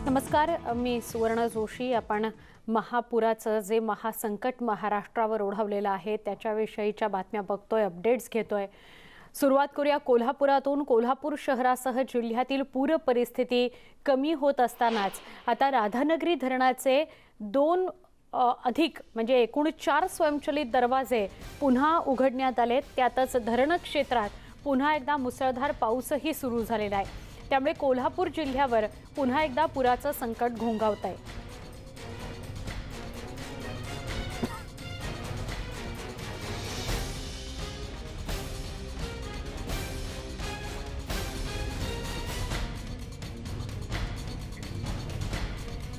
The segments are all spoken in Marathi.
नमस्कार, मी सुवर्ण जोशी. आपण महापुराचं जे महासंकट महाराष्ट्रावर ओढवलेलं आहे त्याच्याविषयीच्या बातम्या बघतोय, अपडेट्स घेतोय. सुरुवात करूया कोल्हापुरातून. कोल्हापूर शहरासह जिल्ह्यातील पूर परिस्थिती कमी होत असतानाच आता राधानगरी धरणाचे 2 अधिक म्हणजे एकूण 4 स्वयंचलित दरवाजे पुन्हा उघडण्यात आले. त्यातच धरण क्षेत्रात पुन्हा एकदा मुसळधार पाऊसही सुरू झालेला आहे. त्यामुळे कोल्हापूर जिल्ह्यावर पुन्हा एकदा पुराचं संकट घोंघावत आहे.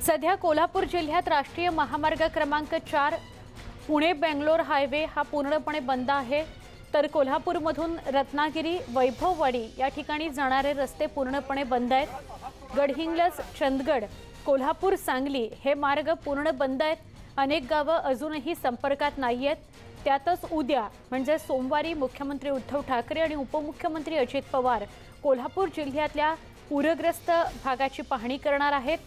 सध्या कोल्हापूर जिल्ह्यात राष्ट्रीय महामार्ग क्रमांक 4 पुणे बेंगलोर हायवे हा पूर्णपणे बंद आहे. तर कोल्हापूरमधून रत्नागिरी वैभववाडी या ठिकाणी जाणारे रस्ते पूर्णपणे बंद आहेत. गडहिंग्लज चंदगड कोल्हापूर सांगली हे मार्ग पूर्ण बंद आहेत. अनेक गावं अजूनही संपर्कात नाही आहेत. त्यातच उद्या म्हणजे सोमवारी मुख्यमंत्री उद्धव ठाकरे आणि उपमुख्यमंत्री अजित पवार कोल्हापूर जिल्ह्यातल्या पूरग्रस्त भागाची पाहणी करणार आहेत.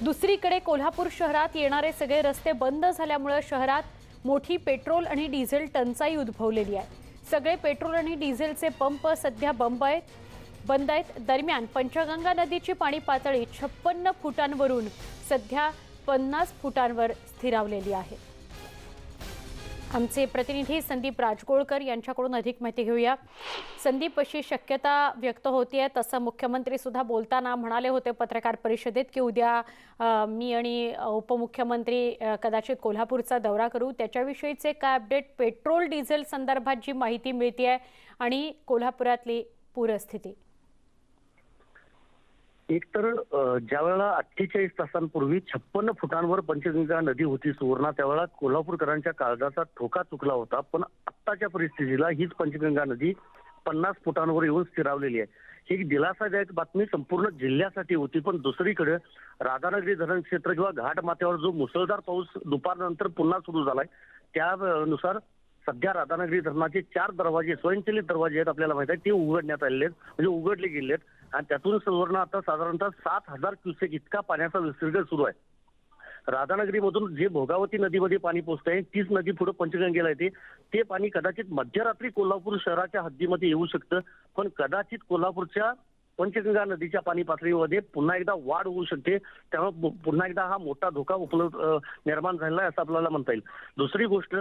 दुसरीकडे कोल्हापूर शहरात येणारे सगळे रस्ते बंद झाल्यामुळे शहरात मोठी पेट्रोल आणि डिझेल टंचाई उद्भवलेली आहे. सगळे पेट्रोल आणि डिझेलचे पंप सध्या बंद आहेत. दरम्यान पंचगंगा नदीची पाणी पातळी 56 फुटांवरून सध्या 50 फुटांवर स्थिरावलेली आहे. आमचे प्रतिनिधी संदीप राजगोळकर यांच्याकडून अधिक माहिती घेऊया. संदीप, अशी शक्यता व्यक्त होतीये, तसं मुख्यमंत्री सुद्धा बोलताना म्हणाले होते पत्रकार परिषदेत की उद्या मी आणि उपमुख्यमंत्री कदाचित कोल्हापूरचा दौरा करू. त्याच्याविषयीचे काय अपडेट, पेट्रोल डिझेल संदर्भात जी माहिती मिळतेय आणि कोल्हापुरातली पूरस्थिती? एकतर ज्या वेळेला 48 तासांपूर्वी 56 फुटांवर पंचगंगा नदी होती सुवर्णा, त्यावेळेला कोल्हापूरकरांच्या काळजाचा ठोका चुकला होता. पण आत्ताच्या परिस्थितीला हीच पंचगंगा नदी 50 फुटांवर येऊन स्थिरावलेली आहे. ही एक दिलासादायक बातमी संपूर्ण जिल्ह्यासाठी होती. पण दुसरीकडे राधानगरी धरण क्षेत्र किंवा घाट माथ्यावर जो मुसळधार पाऊस दुपारनंतर पुन्हा सुरू झालाय, त्यानुसार सध्या राधानगरी धरणाचे 4 दरवाजे स्वयंचलित दरवाजे आहेत आपल्याला माहिती आहे, ते उघडण्यात आलेले आहेत, म्हणजे उघडले गेले आहेत. आणि त्यातून सुवर्ण आता साधारणतः 7000 क्युसेक इतका पाण्याचा विसर्ग सुरू आहे. राधानगरीमधून जे भोगावती नदीमध्ये पाणी पोहोचतंय तीच नदी पुढे पंचगंगेला येते. ते पाणी कदाचित मध्यरात्री कोल्हापूर शहराच्या हद्दीमध्ये येऊ शकतं. पण कदाचित कोल्हापूरच्या पंचगंगा नदीच्या पाणी पातळीमध्ये पुन्हा एकदा वाढ होऊ शकते. त्यामुळे पुन्हा एकदा हा मोठा धोका निर्माण झालेला आहे असं आपल्याला म्हणता येईल. दुसरी गोष्ट,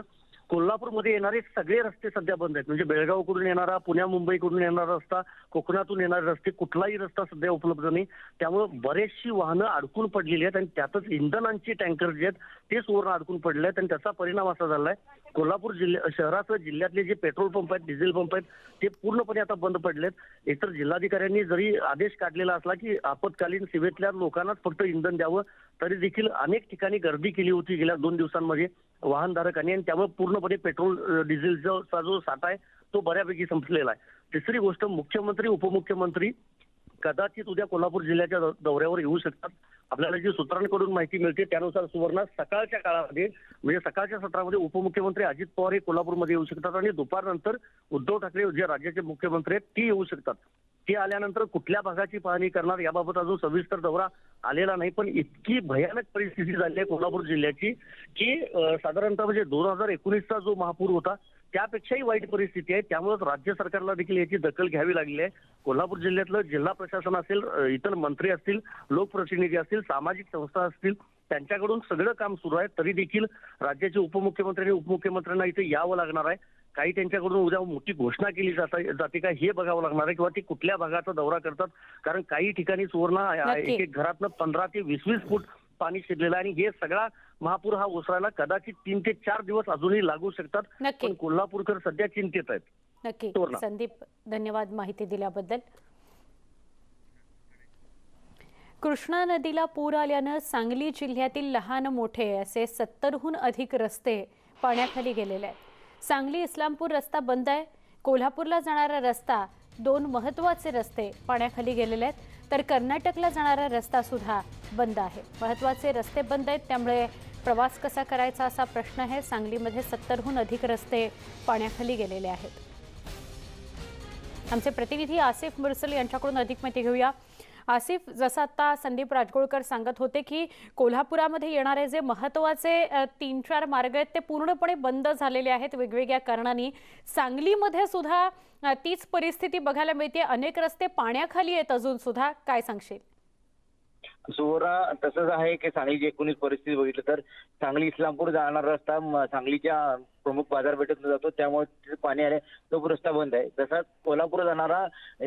कोल्हापूरमध्ये येणारे सगळे रस्ते सध्या बंद आहेत. म्हणजे बेळगावकडून येणारा, पुण्या मुंबईकडून येणारा रस्ता, कोकणातून येणारे रस्ते, कुठलाही रस्ता सध्या उपलब्ध नाही. त्यामुळे बरेचशी वाहनं अडकून पडलेली आहेत आणि त्यातच इंधनांचे टँकर जे आहेत ते सुवर्ण अडकून पडले आहेत. आणि त्याचा परिणाम असा झालाय, कोल्हापूर शहरासह जिल्ह्यातले जे पेट्रोल पंप आहेत, डिझेल पंप आहेत, ते पूर्णपणे आता बंद पडलेत. एकतर जिल्हाधिकाऱ्यांनी जरी आदेश काढलेला असला की आपत्कालीन सेवेतल्या लोकांनाच फक्त इंधन द्यावं, तरी देखील अनेक ठिकाणी गर्दी केली होती गेल्या 2 दिवसांमध्ये वाहनधारकांनी. आणि त्यामुळे पूर्णपणे पेट्रोल डिझेलचा जो साठा आहे तो बऱ्यापैकी संपलेला आहे. तिसरी गोष्ट, मुख्यमंत्री उपमुख्यमंत्री कदाचित उद्या कोल्हापूर जिल्ह्याच्या दौऱ्यावर येऊ शकतात. आपल्याला जी सूत्रांकडून माहिती मिळते त्यानुसार सुवर्ण सकाळच्या काळामध्ये म्हणजे सकाळच्या सत्रामध्ये उपमुख्यमंत्री अजित पवार हे कोल्हापूरमध्ये येऊ शकतात आणि दुपारनंतर उद्धव ठाकरे जे राज्याचे मुख्यमंत्री आहेत ती येऊ शकतात. ते आल्यानंतर कुठल्या भागाची पाहणी करणार याबाबत अजून सविस्तर दौरा आलेला नाही. पण इतकी भयानक परिस्थिती झाली आहे कोल्हापूर जिल्ह्याची की साधारणतः म्हणजे 2019चा जो महापूर होता त्यापेक्षाही वाईट परिस्थिती आहे. त्यामुळेच राज्य सरकारला देखील याची दखल घ्यावी लागली आहे. कोल्हापूर जिल्ह्यातलं जिल्हा प्रशासन असेल, इतर मंत्री असतील, लोकप्रतिनिधी असतील, सामाजिक संस्था असतील, त्यांच्याकडून सगळं काम सुरू आहे. तरी देखील राज्याचे उपमुख्यमंत्री आणि उपमुख्यमंत्र्यांना इथे यावं लागणार आहे. काही त्यांच्याकडून उद्या मोठी घोषणा केली जाते का हे बघावं लागणार आहे किंवा ते कुठल्या भागाचा दौरा करतात. कारण काही ठिकाणी सुवर्ण एक एक घरातनं 15 ते 20 फूट पाणी शिरलेलं आहे आणि हे सगळा महापूर हा ओसरायला कदाचित 3 ते 4 दिवस अजूनही लागू शकतात. पण कोल्हापूरकर सध्या चिंतेत आहेत. नक्की संदीप, धन्यवाद माहिती दिल्याबद्दल. कृष्णा नदीला पूर आल्यानं सांगली जिल्ह्यातील लहान मोठे असे 70हून अधिक रस्ते पाण्याखाली गेलेले आहेत. सांगली इस्लामपूर रस्ता बंद आहे. कोल्हापूरला जाणारा रस्ता, 2 महत्त्वाचे रस्ते पाण्याखाली गेलेले आहेत. तर कर्नाटकला जाणारा रस्ता सुद्धा बंद आहे. महत्त्वाचे रस्ते बंद आहेत, त्यामुळे प्रवास कसा करायचा असा प्रश्न आहे. सांगलीमध्ये 70हून अधिक रस्ते पाण्याखाली गेलेले आहेत. आमचे प्रतिनिधी आसिफ मुरसल यांच्याकडून अधिक माहिती घेऊया. आसिफ, जसं आता संदीप राजगोळकर सांगत होते की कोल्हापुरामध्ये येणारे जे महत्त्वाचे 3-4 मार्ग आहेत ते पूर्णपणे बंद झालेले आहेत वेगवेगळ्या कारणांनी. सांगलीमध्ये सुद्धा तीच परिस्थिती बघायला मिळते. अनेक रस्ते पाण्याखाली आहेत अजून सुद्धा. काय सांगशील? सुवरा तसंच आहे की सांगलीची एकूणच परिस्थिती बघितलं तर सांगली इस्लामपूर जाणारा रस्ता सांगलीच्या प्रमुख बाजारपेठेतून जातो, त्यामुळे तिथे पाणी आले तो रस्ता बंद आहे. तसाच कोल्हापूर जाणारा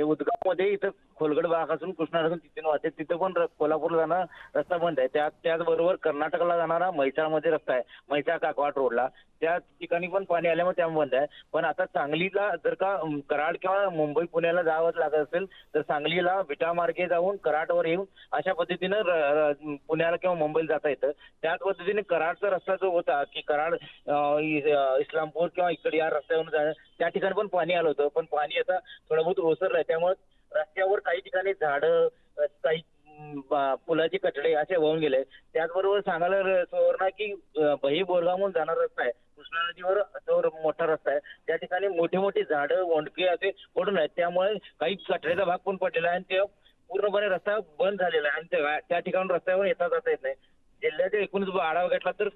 उदगावमध्ये इथं खोलगड भागापासून कृष्णा नदीतून तिथून वाहते, तिथं पण कोल्हापूरला जाणारा रस्ता बंद आहे. त्याचबरोबर कर्नाटकला जाणारा म्हैसाळमध्ये रस्ता आहे, म्हैसाळ काकवाड रोडला, त्या ठिकाणी पण पाणी आल्यामुळे त्यामुळे बंद आहे. पण आता सांगलीला जर का कराड किंवा मुंबई पुण्याला जावं लागत असेल तर सांगलीला विटा मार्गे जाऊन कराडवर येऊन अशा पद्धतीनं पुण्याला किंवा मुंबईला जाता येतं. त्याच पद्धतीने कराडचा रस्ता जो होता की कराड इस्लामपूर किंवा इकडे या रस्त्यावरून त्या ठिकाणी पण पाणी आलं होतं, पण पाणी आता थोडं बहुत ओसरलंय. त्यामुळे रस्त्यावर काही ठिकाणी झाडं, काही पुलाचे कठडे असे वाहून गेले. त्याचबरोबर सांगायला सुवर्ण की बही बोरगावहून जाणारा रस्ता आहे, कृष्णा नदीवर जो मोठा रस्ता आहे, त्या ठिकाणी मोठे मोठे झाडं ओंडके असे पडून आहेत. त्यामुळे काही कठड्याचा भाग पण पडलेला आहे आणि ते पूर्णपणे रस्ता बंद झालेला आहे आणि त्या ठिकाणी रस्त्यावर येता जाता येत नाही. जिल्ह्याच्या एकूणच आढावा घेतला तर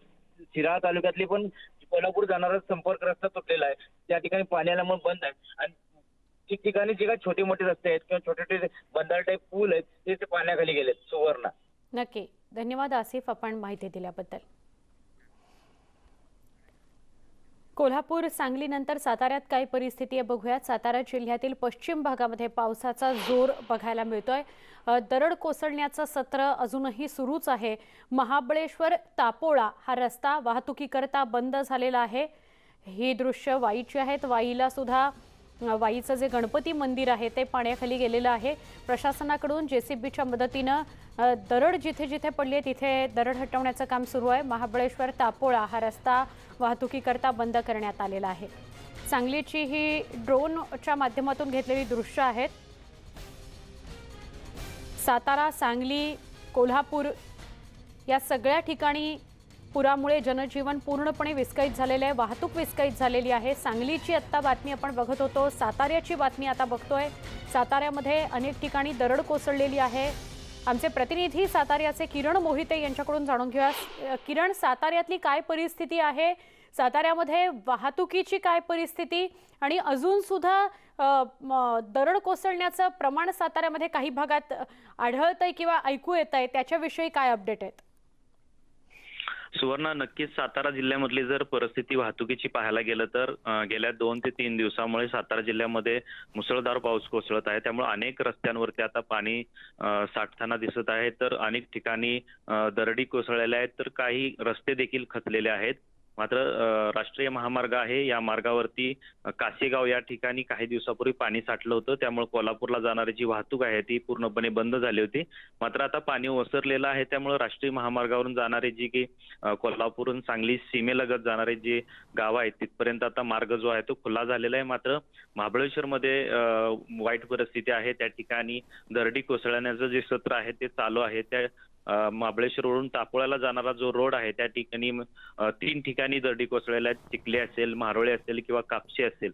शिराळा तालुक्यातली पण कोल्हापूर जाणारा संपर्क रस्ता तुटलेला आहे, त्या ठिकाणी पाणी आल्यामुळे बंद आहे. आणि ठिकठिकाणी जे काही छोटे मोठे रस्ते आहेत किंवा छोटे छोटे बंधार टाईप पूल आहेत ते पाण्याखाली गेलेत. सुवर्ण नक्की. धन्यवाद आसिफ, आपण माहिती दिल्याबद्दल. कोल्हापूर सांगलीनंतर साताऱ्यात काय परिस्थिती आहे बघूयात. सातारा जिल्ह्यातील पश्चिम भागामध्ये पावसाचा जोर बघायला मिळतोय. दरड कोसळण्याचं सत्र अजूनही सुरूच आहे. महाबळेश्वर तापोळा हा रस्ता वाहतुकीकरता बंद झालेला आहे. ही दृश्य वाईची आहेत. वाईला सुद्धा वाईचं जे गणपती मंदिर आहे ते पाण्याखाली गेलेलं आहे. प्रशासनाकडून JCBच्या मदतीनं दरड जिथे जिथे पडली आहे तिथे दरड हटवण्याचं काम सुरू आहे. महाबळेश्वर तापोळा हा रस्ता वाहतुकीकरता बंद करण्यात आलेला आहे. सांगलीची ही ड्रोनच्या माध्यमातून घेतलेली दृश्य आहेत. सातारा, सांगली, कोल्हापूर या सगळ्या ठिकाणी पुरामुळे जनजीवन पूर्णपणे विस्कळीत झालेले आहे. वाहतूक विस्कळीत झालेली आहे. सांगलीची आत्ता बातमी आपण बघत होतो, साताऱ्याची बातमी आता बघतोय. साताऱ्यामध्ये अनेक ठिकाणी दरड कोसळलेली आहे. आमचे प्रतिनिधी साताऱ्याचे किरण मोहिते यांच्याकडून जाणून घेऊया. किरण, साताऱ्यातली काय परिस्थिती आहे? साताऱ्यामध्ये वाहतुकीची काय परिस्थिती आणि अजून सुद्धा दरड कोसळण्याचं प्रमाण साताऱ्यामध्ये काही भागात आढळतंय किंवा ऐकू येतंय, त्याच्याविषयी काय अपडेट आहेत? सुवर्ण, नक्कीच सातारा जिल्ह्यामधली जर परिस्थिती वाहतुकीची पाहायला गेलं तर गेल्या 2 ते 3 दिवसामुळे सातारा जिल्ह्यामध्ये मुसळधार पाऊस कोसळत आहे. त्यामुळे अनेक रस्त्यांवरती आता पाणी साठताना दिसत आहे. तर अनेक ठिकाणी दरडी कोसळलेल्या आहेत, तर काही रस्ते देखील खचलेले आहेत. मात्र राष्ट्रीय महामार्ग आहे, या मार्गावरती कासेगाव या ठिकाणी काही दिवसापूर्वी पाणी साठलं होतं, त्यामुळे कोल्हापूरला जाणारी जी वाहतूक आहे ती पूर्णपणे बंद झाली होती. मात्र आता पाणी ओसरलेलं आहे, त्यामुळे राष्ट्रीय महामार्गावरून जाणारे जी की कोल्हापूरहून सांगली सीमेलगत जाणारे जे गाव आहेत तिथपर्यंत आता मार्ग जो आहे तो खुला झालेला आहे. मात्र महाबळेश्वरमध्ये वाईट परिस्थिती आहे. त्या ठिकाणी दरडी कोसळण्याचं जे सत्र आहे ते चालू आहे. त्या महाबळेश्वरवरून तापोळ्याला जाणारा जो रोड आहे त्या ठिकाणी 3 ठिकाणी दरडी कोसळलेल्या आहेत. चिखले असेल, मारोळे असेल किंवा कापशी असेल,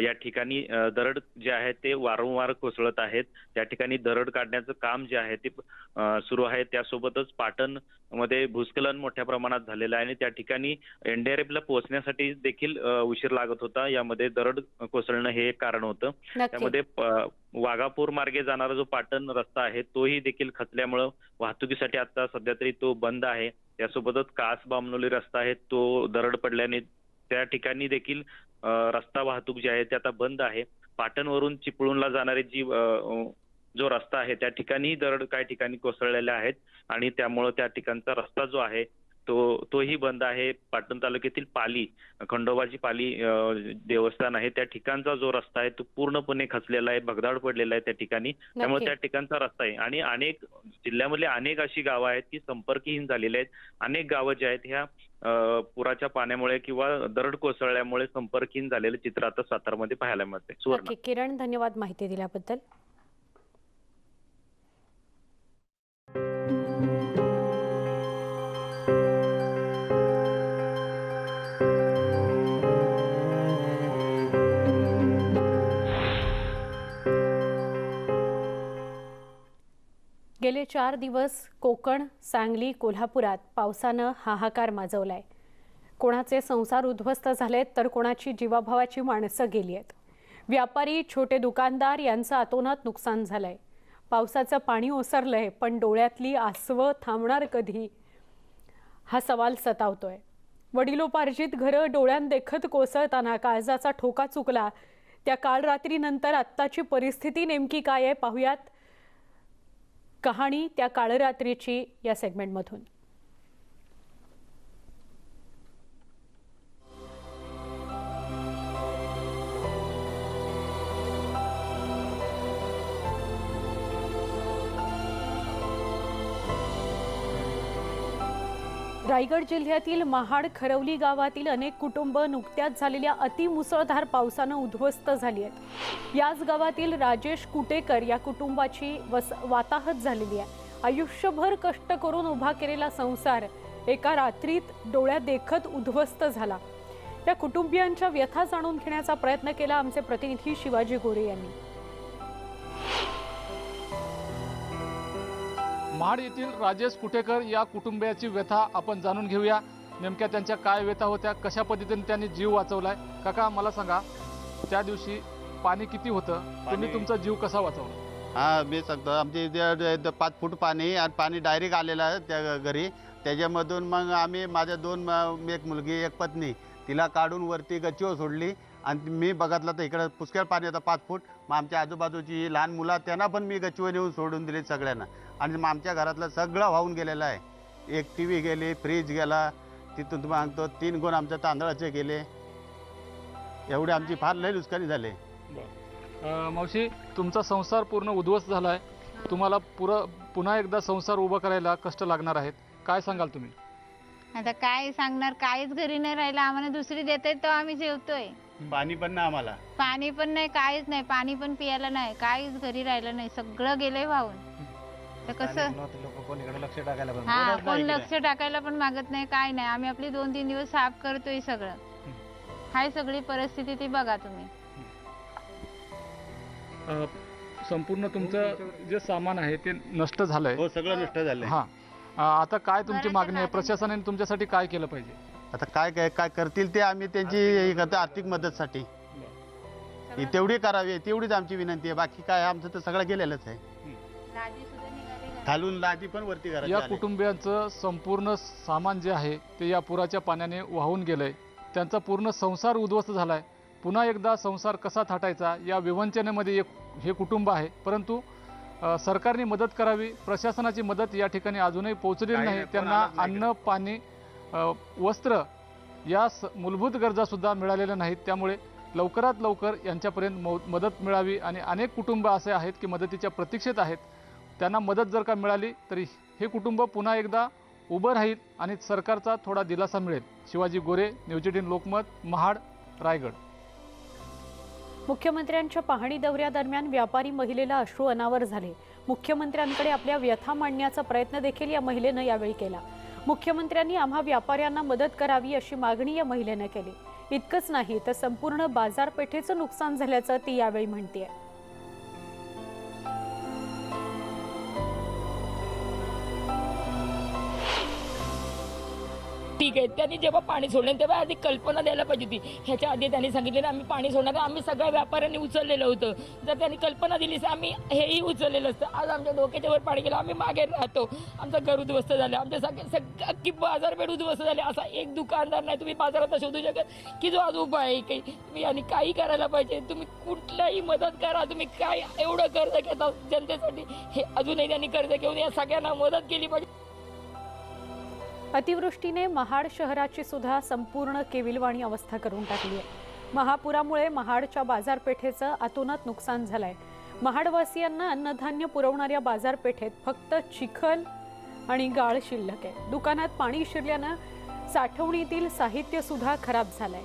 या ठिकाणी दरड जे आहे ते वारंवार कोसळत आहेत. त्या ठिकाणी दरड काढण्याचं काम जे आहे ते सुरू आहे. त्यासोबतच पाटण मध्ये भूस्खलन मोठ्या प्रमाणात झालेलं आहे आणि त्या ठिकाणी NDRFला पोहोचण्यासाठी देखील उशीर लागत होता. यामध्ये दरड कोसळणं हे एक कारण होतं. त्यामध्ये वाघापूर मार्गे जाणारा जो पाटण रस्ता आहे तोही देखील खचल्यामुळं वाहतुकीसाठी आता सध्या तरी तो बंद आहे. त्यासोबतच कास बामनोली रस्ता आहे तो दरड पडल्याने त्या ठिकाणी देखील रस्ता वाहतूक जी आहे ते आता बंद आहे. पाटणवरून चिपळूणला जाणारी जी जो रस्ता आहे त्या ठिकाणी दरड काही ठिकाणी कोसळलेल्या आहेत आणि त्यामुळे त्या ठिकाणचा रस्ता जो आहे तोही बंद आहे. पाटण तालुक्यातील पाली, खंडोबाची पाली देवस्थान आहे त्या ठिकाणचा जो रस्ता आहे तो पूर्णपणे खचलेला आहे, भगदाड पडलेला आहे त्या ठिकाणी. त्यामुळे त्या ठिकाणचा रस्ता आहे आणि अनेक जिल्ह्यामधली अनेक अशी गावं आहेत की संपर्कहीन झालेली आहेत. अनेक गावं जी आहेत ह्या पुराच्या पाण्यामुळे किंवा दरड कोसळल्यामुळे संपर्कहीन झालेले चित्र आता सातारामध्ये पाहायला मिळते. सुवर्ण. किरण, धन्यवाद माहिती दिल्याबद्दल. 4 दिवस कोकण, सांगली, कोल्हापुरात पावसानं हाहाकार माजवलाय. कोणाचे संसार उद्ध्वस्त झालेत तर कोणाची जीवाभावाची माणसं गेली आहेत. व्यापारी, छोटे दुकानदार यांचं अतोनात नुकसान झालंय. पावसाचं पाणी ओसरलंय, पण डोळ्यातली आसवं थांबणार कधी हा सवाल सतावतोय. वडिलोपार्जित घरं डोळ्यांदेखत कोसळताना काळजाचा ठोका चुकला. त्या काल रात्रीनंतर आत्ताची परिस्थिती नेमकी काय आहे पाहूयात कहाणी त्या काळरात्रीची या सेगमेंटमधून. रायगड जिल्ह्यातील महाड खरवली गावातील अनेक कुटुंब नुकत्याच झालेल्या अतिमुसळधार पावसानं उद्ध्वस्त झाली आहेत. याच गावातील राजेश कुटेकर या कुटुंबाची वाताहत झालेली आहे. आयुष्यभर कष्ट करून उभा केलेला संसार एका रात्रीत डोळ्यादेखत उद्ध्वस्त झाला. त्या कुटुंबियांच्या व्यथा जाणून घेण्याचा प्रयत्न केला आमचे प्रतिनिधी शिवाजी गोरे यांनी. महाड येथील राजेश कुटेकर या कुटुंबियाची व्यथा आपण जाणून घेऊया. नेमक्या त्यांच्या काय व्यथा होत्या, कशा पद्धतीने त्यांनी जीव वाचवलाय. काका मला सांगा, त्या दिवशी पाणी किती होतं, तुम्ही तुमचा जीव कसा वाचवला? हा मी सांगतो, आमच्या इथे 5 फूट पाणी आणि पाणी डायरेक्ट आलेलं आहे त्या घरी. त्याच्यामधून मग आम्ही माझ्या 2 एक मुलगी एक पत्नी तिला काढून वरती गच्चीवर सोडली आणि मी बघितलं तर इकडे पुष्कळ पाणी होतं 5 फूट. मग आमच्या आजूबाजूची लहान मुलं त्यांना पण मी गच्चीवर येऊन सोडून दिली सगळ्यांना. आणि मग आमच्या घरातलं सगळं वाहून गेलेलं आहे. एक TV गेली, फ्रीज गेला, तिथून तुम्हाला सांगतो 3 गुण आमच्या तांदळाचे गेले. एवढे आमची फार लई नुकसानी झाली. मावशी, तुमचा संसार पूर्ण उद्ध्वस्त झाला आहे. तुम्हाला पुन्हा एकदा संसार उभा करायला कष्ट लागणार आहेत. काय सांगाल तुम्ही? आता काय सांगणार, काहीच घरी नाही राहिलं. आम्हाला दुसरी देते तो आम्ही जेवतोय. पाणी पण नाही आम्हाला, पाणी पण नाही, काहीच नाही. पाणी पण पियाला नाही, काहीच घरी राहिलं नाही. सगळं गेलंय वाहून. तर कसं कोण लक्ष टाकायला पण मागत नाही, काय नाही. आम्ही आपली 2-3 दिवस साफ करतोय. सगळं हाय, सगळी परिस्थिती ती बघा तुम्ही. संपूर्ण तुमचं जे सामान आहे ते नष्ट झालंय. हो सगळं नष्ट झालंय. हा, आता काय तुमची मागणी आहे? प्रशासनाने तुमच्यासाठी काय केलं पाहिजे? आता काय करतील ते आम्ही त्यांची हे करतो आर्थिक मदतसाठी. तेवढी करावी, तेवढीच आमची विनंती आहे. बाकी काय आमचं तर सगळं गेलेलंच आहे. खालून लादी पण वरती करा. या कुटुंबियांचं संपूर्ण सामान जे आहे ते या पुराच्या पाण्याने वाहून गेलंय. त्यांचा पूर्ण संसार उद्ध्वस्त झालाय. पुन्हा एकदा संसार कसा थाटायचा या विवंचनेमध्ये हे कुटुंब आहे. परंतु सरकारने मदत करावी. प्रशासनाची मदत या ठिकाणी अजूनही पोहोचलेली नाही. त्यांना अन्न, पाणी, वस्त्र या मूलभूत गरजा सुद्धा मिळालेल्या नाहीत. त्यामुळे लवकरात लवकर यांच्यापर्यंत मदत मिळावी. आणि अनेक कुटुंब असे आहेत की मदतीच्या प्रतीक्षेत आहेत. त्यांना मदत जर का मिळाली तरी हे कुटुंब पुन्हा एकदा उभं राहील आणि सरकारचा थोडा दिलासा मिळेल. शिवाजी गोरे, न्यूज 18 लोकमत, महाड, रायगड. मुख्यमंत्र्यांच्या पाहणी दौऱ्यादरम्यान व्यापारी महिलेला अश्रू अनावर झाले. मुख्यमंत्र्यांकडे आपल्या व्यथा मांडण्याचा प्रयत्न देखील या महिलेनं यावेळी केला. मुख्यमंत्र्यांनी आम्हा व्यापाऱ्यांना मदत करावी अशी मागणी या महिलेनं केली. इतकंच नाही तर संपूर्ण बाजारपेठेचं नुकसान झाल्याचं ती यावेळी म्हणतेय. ठीक आहे, त्यांनी जेव्हा पाणी सोडलं तेव्हा आधी कल्पना द्यायला पाहिजे होती. ह्याच्या आधी त्यांनी सांगितलेलं आम्ही पाणी सोडणार, आम्ही सगळ्या व्यापाऱ्यांनी उचललेलं होतं. जर त्यांनी कल्पना दिली तर आम्ही हेही उचललेलं असतं. आज आमच्या डोक्याच्या वर पाणी गेलं, आम्ही मागे राहतो. आमचं घर उद्ध्वस्त झालं, आमच्या सगळे अख्खी बाजारपेठ उद्ध्वस्त झाली. असा एक दुकानदार नाही तुम्ही बाजारात शोधू शकत की जो आज उभा आहे. काही तुम्ही आणि काही करायला पाहिजे. तुम्ही कुठलाही मदत करा. तुम्ही काय एवढं कर्ज घेता जनतेसाठी, हे अजूनही त्यांनी कर्ज घेऊन या सगळ्यांना मदत केली पाहिजे. अतिवृष्टीने महाड शहराची सुद्धा संपूर्ण केविलवाणी अवस्था करून टाकली आहे. महापुरामुळे महाडच्या बाजारपेठेचं अतोनात नुकसान झालंय. महाडवासियांना अन्नधान्य पुरवणाऱ्या बाजारपेठेत फक्त चिखल आणि गाळ शिल्लक आहे. दुकानात पाणी शिरल्यानं साठवणीतील साहित्य सुद्धा खराब झालंय.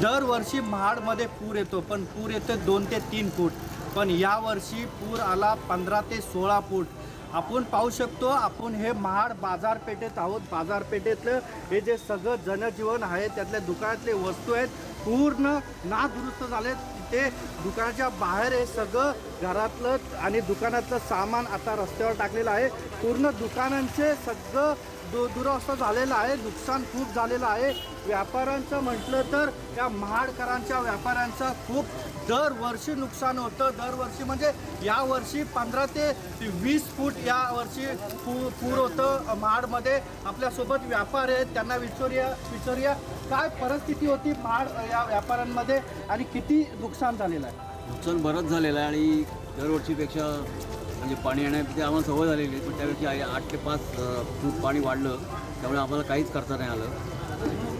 दरवर्षी महाडमध्ये पूर येतो, पण पूर येतो 2 ते 3 फूट. पण यावर्षी पूर आला 15 ते 16 फूट. आपण पाहू शकतो, आपण हे महाड बाजारपेठेत आहोत. बाजारपेठेतलं हे जे सगळं जनजीवन आहे, त्यातल्या दुकानातले वस्तू आहेत पूर्ण नादुरुस्त झालेत. ते दुकानाच्या बाहेर हे सगळं घरातलं आणि दुकानातलं सामान आता रस्त्यावर टाकलेलं आहे. पूर्ण दुकानांचे सगळं दुरवस्था झालेलं आहे, नुकसान खूप झालेलं आहे. व्यापाऱ्यांचं म्हटलं तर या महाडकरांच्या व्यापाऱ्यांचं खूप दरवर्षी नुकसान होतं. दरवर्षी म्हणजे यावर्षी 15 ते 20 फूट यावर्षी पूर होतं महाडमध्ये. आपल्यासोबत व्यापारी आहेत, त्यांना विचारूया काय परिस्थिती होती महाड या व्यापाऱ्यांमध्ये आणि किती नुकसान झालेलं आहे. नुकसान बरंच झालेलं आहे आणि दरवर्षीपेक्षा म्हणजे पाणी येण्याची आम्हाला सवय झालेली आहे, पण त्यापेक्षा 8 ते 5 फूट पाणी वाढलं, त्यामुळे आम्हाला काहीच करता नाही आलं.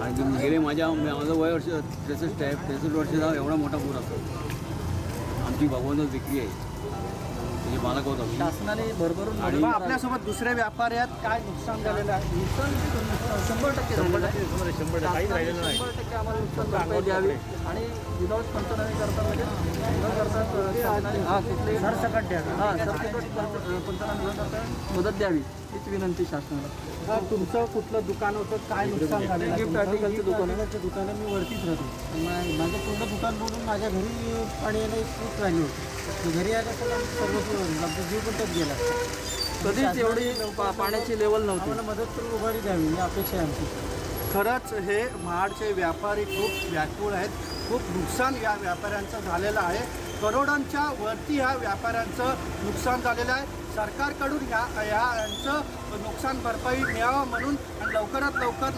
आणि गेले माझं वय वर्ष 63 आहे, 63 वर्षाचा एवढा मोठा पूर असतो. आमची भगवंतच विक्री आहे, म्हणजे मालक होता शासनाने भरभरून आणि आपल्यासोबत दुसरे व्यापारी आहेत. काय नुकसान झालेलं आहे? नुकसान 100% झालेलं आहे. 100% आम्हाला नुकसान भरपाई द्यावी आणि विदाऊट पंचनामे करता म्हणजे न करता कुठले सरसकट द्यावी, पंचनामे न करता मदत द्यावी हीच विनंती शासनाला. तुमचं कुठलं दुकान होतं, काय नुकसान झालं? गिफ्ट आर्टिकलचं दुकान आहे. मी वरतीच राहतो. माझं पूर्ण दुकान बोलून माझ्या घरी पाणी येणं खूप राहिली होती. घरी आलं तर सर्व आमचा जीव पण त्यात गेला. कधीच एवढी पाण्याची लेवल नव्हती. मला मदत करून उभारी द्यावी ही अपेक्षा आहे आमची. खरंच हे महाडचे व्यापारी खूप व्याकुळ आहेत. खूप नुकसान या व्यापाऱ्यांचं झालेलं आहे. करोडांच्या वरती ह्या व्यापाऱ्यांचं नुकसान झालेलं आहे. सरकारकडून यांचं नुकसान भरपाई मिळावं म्हणून आणि लवकरात लवकर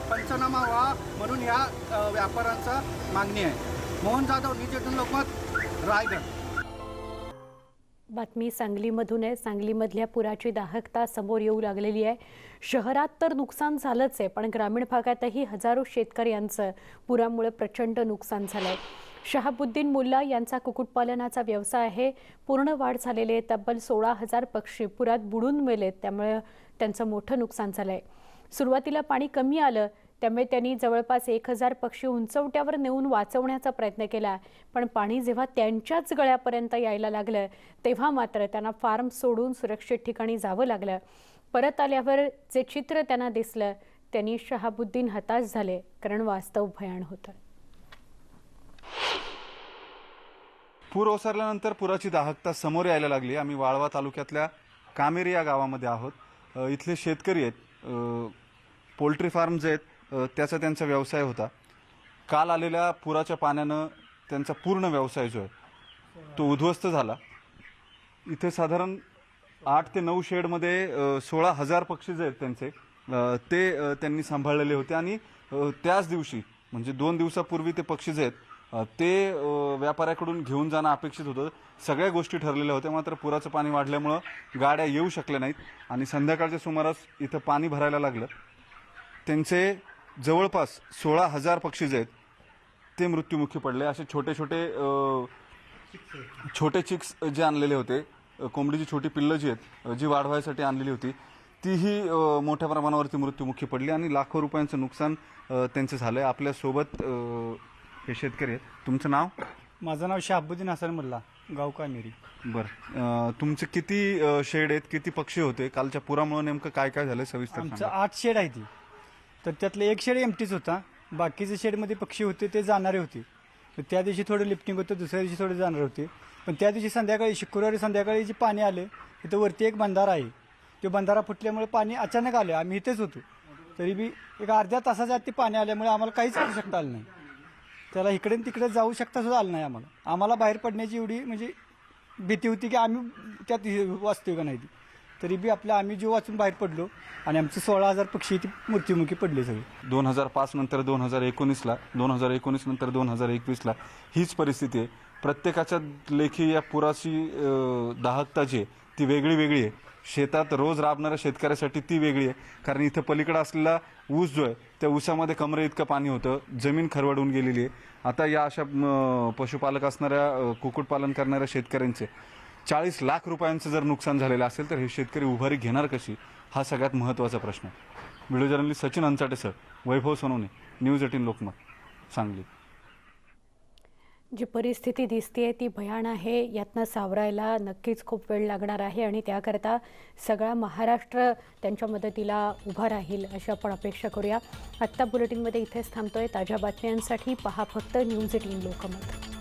पंचनामा व्हावा म्हणून ह्या व्यापाऱ्यांचा मागणी आहे. मोहन जाधव, न्यूज 18 लोकमत, रायगड. बातमी सांगलीमधून आहे. सांगलीमधल्या पुराची दाहकता समोर येऊ लागलेली आहे. शहरात तर नुकसान झालंच आहे, पण ग्रामीण भागातही हजारो शेतकऱ्यांचं पुरामुळे प्रचंड नुकसान झालं आहे. शहाबुद्दीन मुल्ला यांचा कुक्कुटपालनाचा व्यवसाय आहे. पूर्ण वाढ झालेले तब्बल 16,000 पक्षी पुरात बुडून मेलेत, त्यामुळे त्यांचं मोठं नुकसान झालं आहे. सुरुवातीला पाणी कमी आलं, त्यामुळे त्यांनी जवळपास 1,000 पक्षी उंचवट्यावर नेऊन वाचवण्याचा प्रयत्न केला. पण पाणी जेव्हा त्यांच्याच गळ्यापर्यंत यायला लागलं तेव्हा मात्र त्यांना फार्म सोडून सुरक्षित ठिकाणी जावं लागलं. परत आल्यावर जे चित्र त्यांना दिसलं त्यांनी शहाबुद्दीन हताश झाले, कारण वास्तव भयान होतं. पूर ओसरल्यानंतर पुराची दाहकता समोर यायला लागली. आम्ही वाळवा तालुक्यातल्या कामेरी या गावामध्ये आहोत. इथले शेतकरी आहेत, पोल्ट्री फार्म जे आहेत त्याचा त्यांचा व्यवसाय होता. काल आलेल्या पुराच्या पाण्यानं त्यांचा पूर्ण व्यवसाय जो आहे तो उद्ध्वस्त झाला. इथे साधारण 8 ते 9 शेडमध्ये 16,000 पक्षी जे आहेत त्यांचे ते त्यांनी सांभाळलेले होते आणि त्याच दिवशी म्हणजे 2 दिवसापूर्वी ते पक्षी जे आहेत ते व्यापाऱ्याकडून घेऊन जाणं अपेक्षित होतं. सगळ्या गोष्टी ठरलेल्या होत्या, मात्र पुराचं पाणी वाढल्यामुळं गाड्या येऊ शकल्या नाहीत आणि संध्याकाळच्या सुमारास इथं पाणी भरायला लागलं. त्यांचे जवळपास 16,000 पक्षी जे आहेत ते मृत्युमुखी पडले. असे छोटे चिक्स जे आणलेले होते, कोंबडीची छोटी पिल्लं जी आहेत जी वाढवायसाठी आणलेली होती तीही मोठ्या प्रमाणावरती मृत्युमुखी पडली आणि लाखो रुपयांचं नुकसान त्यांचं झालं आहे. आपल्यासोबत हे शेतकरी आहेत. तुमचं नाव? माझं नाव शहाबुद्दीन हसन मुल्ला, गाव कामेरी. बरं, तुमचे किती शेड आहेत, किती पक्षी होते? कालच्या पुरामुळे नेमकं काय काय झालं सविस्तर आमचं सांगा. 8 शेड आहे ती, तर त्यातलं एक शेड एमटीच होता. बाकीचे शेडमध्ये पक्षी होते ते जाणारे होते. तर त्या दिवशी थोडं लिफ्टिंग होतं, दुसऱ्या दिवशी थोडे जाणार होते. पण त्या दिवशी संध्याकाळी, शुक्रवारी संध्याकाळी जे पाणी आले तिथं वरती एक बंधारा आहे, तो बंधारा फुटल्यामुळे पाणी अचानक आलं. आम्ही इथेच होतो, तरी बी एक अर्ध्या तासाच्या आत ते पाणी आल्यामुळे आम्हाला काहीच करू शकता आलं नाही. त्याला इकडे तिकडे जाऊ शकता सुद्धा आलं नाही आम्हाला बाहेर पडण्याची एवढी म्हणजे भीती होती की आम्ही त्यात वाचतोय का नाही ती. तरी बी आम्ही जीव वाचून बाहेर पडलो आणि आमचे 16,000 पक्षी ती मृत्युमुखी पडले सगळे. 2005 नंतर 2019ला, 2019 नंतर 2021ला हीच परिस्थिती आहे. प्रत्येकाच्या लेखी या पुराची दाहकता जी आहे ती वेगळी आहे. शेतात रोज राबणाऱ्या शेतकऱ्यासाठी ती वेगळी आहे, कारण इथं पलीकडे असलेला ऊस जो आहे त्या ऊसामध्ये कमरे इतकं पाणी होतं, जमीन खरवडून गेलेली आहे. आता या अशा पशुपालक असणाऱ्या, कुक्कुटपालन करणाऱ्या शेतकऱ्यांचे 40 लाख रुपयांचं जर नुकसान झालेलं असेल तर हे शेतकरी उभारी घेणार कशी, हा सगळ्यात महत्त्वाचा प्रश्न आहे. Video journalist Sachin Anchate sir, वैभव सोनवणे, न्यूज 18 लोकमत, सांगली. जी परिस्थिती दिसते ती भयान आहे. यातनं सावरायला नक्कीच खूप वेळ लागणार आहे आणि त्याकरता सगळा महाराष्ट्र त्यांच्या मदतीला उभा राहील अशी आपण अपेक्षा करूया. आत्ता बुलेटिनमध्ये इथेच थांबतोय. ताज्या बातम्यांसाठी पहा फक्त न्यूज 18 लोकमत.